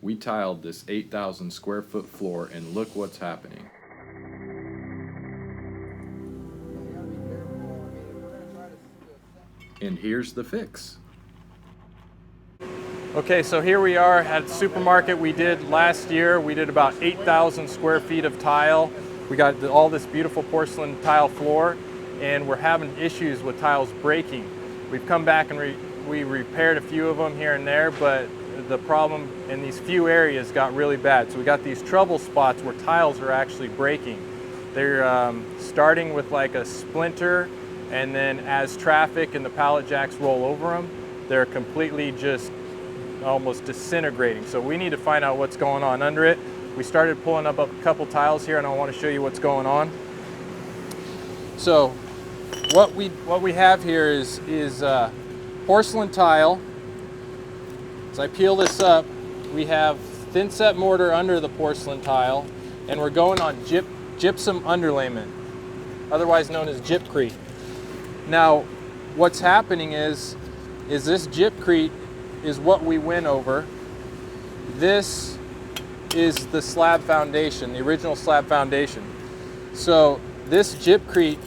We tiled this 8,000 square foot floor and look what's happening. And here's the fix. Okay, so here we are at the supermarket. We did last year, we did about 8,000 square feet of tile. We got all this beautiful porcelain tile floor, and we're having issues with tiles breaking. We've come back and we repaired a few of them here and there, but the problem in these few areas got really bad. So we got these trouble spots where tiles are actually breaking. They're starting with like a splinter, and then as traffic and the pallet jacks roll over them, they're completely just almost disintegrating. So we need to find out what's going on under it. We started pulling up a couple tiles here, and I want to show you what's going on. So what we have here is porcelain tile. As I peel this up, we have thin set mortar under the porcelain tile, and we're going on gypsum underlayment, otherwise known as gypcrete. Now, what's happening is this gypcrete is what we went over. This is the slab foundation, the original slab foundation. So this gypcrete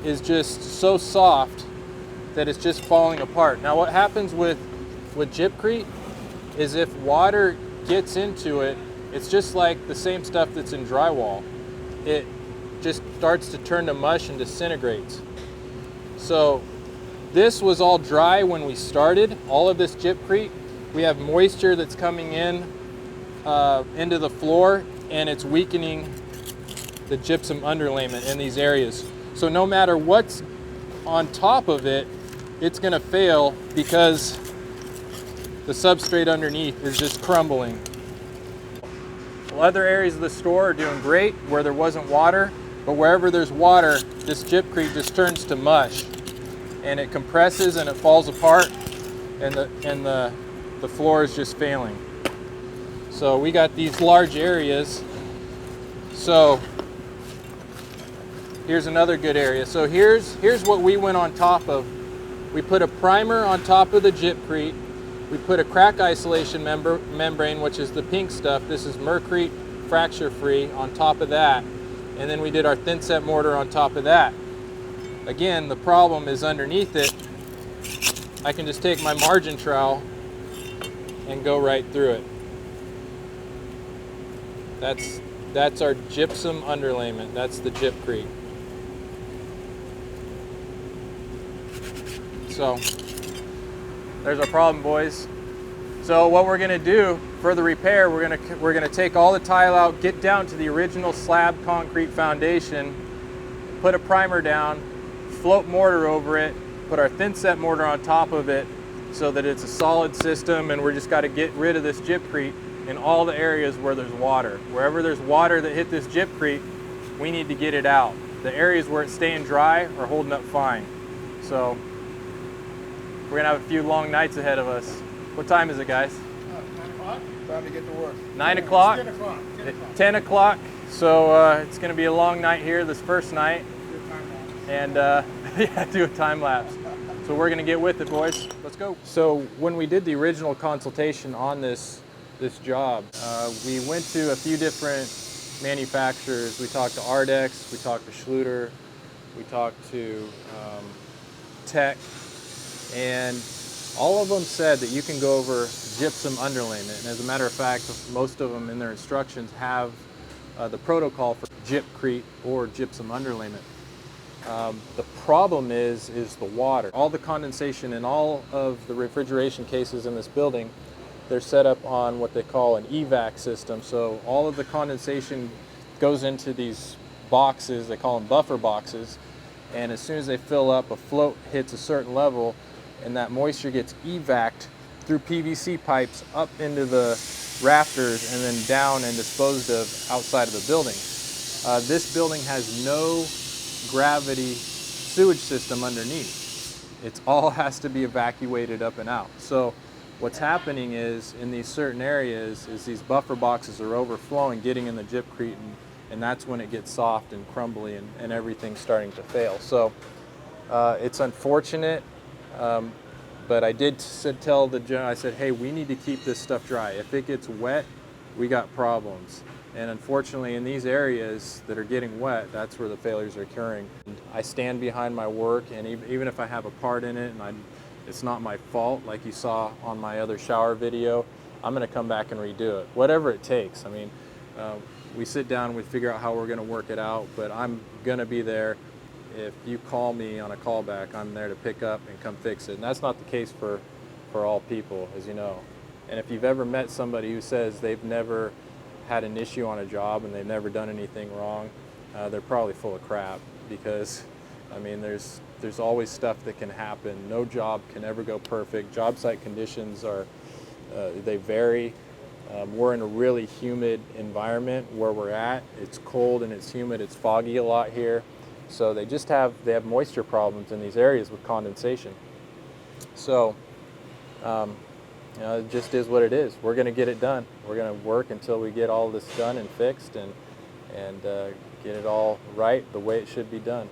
is just so soft that it's just falling apart. Now what happens with gypcrete is if water gets into it, it's just like the same stuff that's in drywall. It just starts to turn to mush and disintegrates. So this was all dry when we started, all of this gypcrete. We have moisture that's coming in into the floor, and it's weakening the gypsum underlayment in these areas. So no matter what's on top of it, it's gonna fail because the substrate underneath is just crumbling. Well, other areas of the store are doing great where there wasn't water, but wherever there's water, this gypcrete just turns to mush, and it compresses and it falls apart, and the floor is just failing. So we got these large areas. So here's another good area. So here's what we went on top of. We put a primer on top of the gypcrete. We put a crack isolation membrane, which is the pink stuff. This is mercury fracture free on top of that. And then we did our thin set mortar on top of that. Again, the problem is underneath it. I can just take my margin trowel and go right through it. That's our gypsum underlayment. That's the gypcrete. So there's our problem, boys. So what we're gonna do for the repair, we're gonna take all the tile out, get down to the original slab concrete foundation, put a primer down, float mortar over it, put our thin set mortar on top of it so that it's a solid system, and we're just got to get rid of this gypcrete in all the areas where there's water. Wherever there's water that hit this gypcrete, we need to get it out. The areas where it's staying dry are holding up fine. So we're gonna have a few long nights ahead of us. What time is it, guys? 9 o'clock? Time to get to work. 9 o'clock? 10 o'clock. 10 o'clock. So it's gonna be a long night here, this first night. Do a time lapse. And yeah, do a time lapse. So we're gonna get with it, boys. Let's go. So when we did the original consultation on this job, we went to a few different manufacturers. We talked to Ardex, we talked to Schluter, we talked to Tech, and all of them said that you can go over gypsum underlayment. And as a matter of fact, most of them in their instructions have the protocol for gypcrete or gypsum underlayment. The problem is the water. All the condensation in all of the refrigeration cases in this building, they're set up on what they call an evac system. So all of the condensation goes into these boxes, they call them buffer boxes, and as soon as they fill up, a float hits a certain level, and that moisture gets evac'd through PVC pipes up into the rafters and then down and disposed of outside of the building. This building has no gravity sewage system underneath. It all has to be evacuated up and out. So what's happening is in these certain areas is these buffer boxes are overflowing, getting in the gypcrete, and that's when it gets soft and crumbly and everything's starting to fail. So it's unfortunate. But I did tell the general, I said, hey, we need to keep this stuff dry. If it gets wet, we got problems. And unfortunately, in these areas that are getting wet, that's where the failures are occurring. I stand behind my work, and even if I have a part in it and it's not my fault, like you saw on my other shower video, I'm gonna come back and redo it, whatever it takes. I mean, we sit down, we figure out how we're gonna work it out, but I'm gonna be there. If you call me on a callback, I'm there to pick up and come fix it. And that's not the case for all people, as you know. And if you've ever met somebody who says they've never had an issue on a job and they've never done anything wrong, they're probably full of crap, because I mean, there's always stuff that can happen. No job can ever go perfect. Job site conditions they vary. We're in a really humid environment where we're at. It's cold and it's humid, it's foggy a lot here. So they have moisture problems in these areas with condensation. So it just is what it is. We're going to get it done. We're going to work until we get all this done and fixed and get it all right the way it should be done.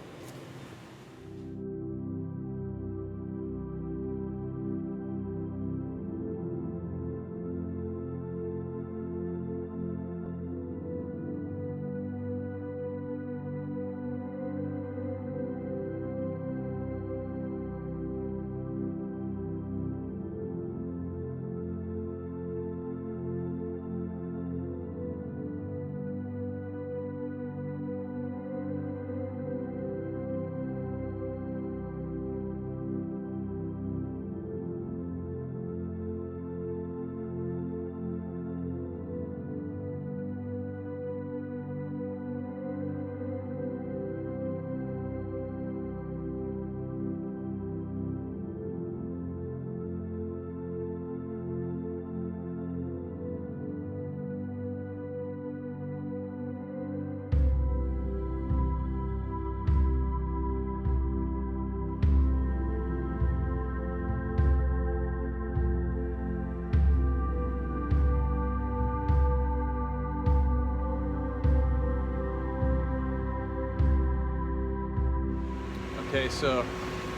Okay, so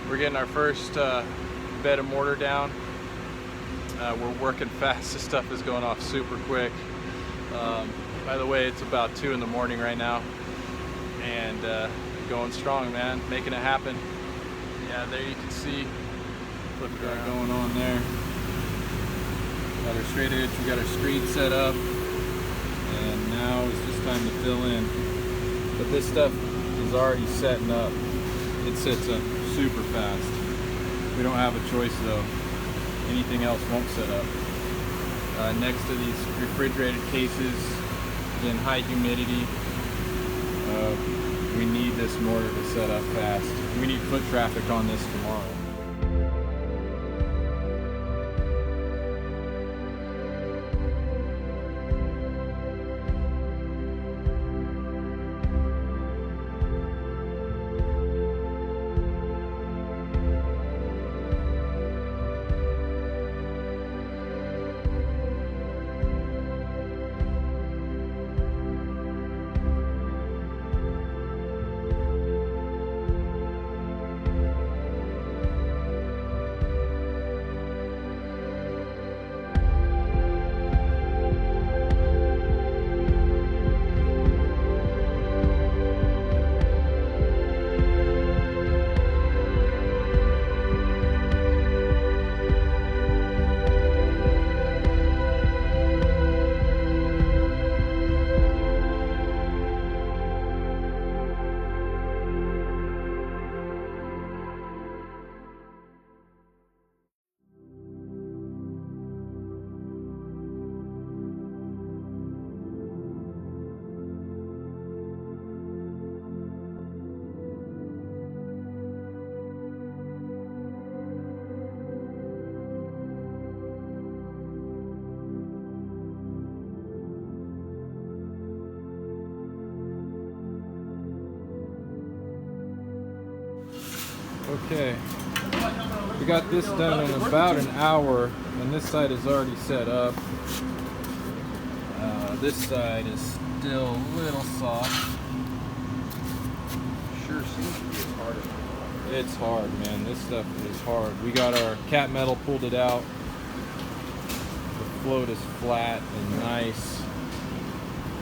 we're getting our first bed of mortar down. We're working fast. This stuff is going off super quick. By the way, it's about 2 in the morning right now, and going strong, man, making it happen. Yeah, there you can see what we got going on there. Got our straight edge, we got our street set up, and now it's just time to fill in. But this stuff is already setting up. It sets up super fast. We don't have a choice though. Anything else won't set up. Next to these refrigerated cases in high humidity, we need this mortar to set up fast. We need foot traffic on this tomorrow. Okay, we got this done in about an hour, and this side is already set up. This side is still a little soft. Sure seems to be a part of it. It's hard, man. This stuff is hard. We got our cat metal, pulled it out. The float is flat and nice.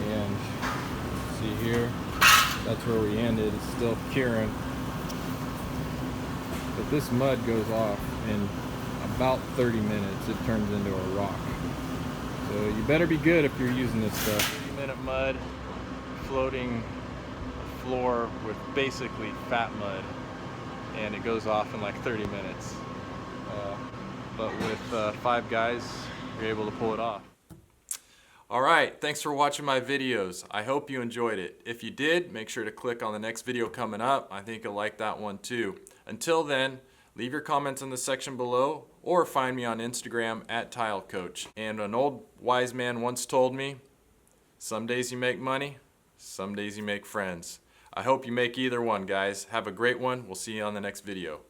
And see here, that's where we ended. It's still curing. But this mud goes off in about 30 minutes. It turns into a rock. So you better be good if you're using this stuff. 30-minute mud, floating floor with basically fat mud. And it goes off in like 30 minutes. But with 5 guys, you're able to pull it off. Alright, thanks for watching my videos. I hope you enjoyed it. If you did, make sure to click on the next video coming up. I think you'll like that one too. Until then, leave your comments in the section below or find me on Instagram at TILEcoach. And an old wise man once told me, some days you make money, some days you make friends. I hope you make either one, guys. Have a great one. We'll see you on the next video.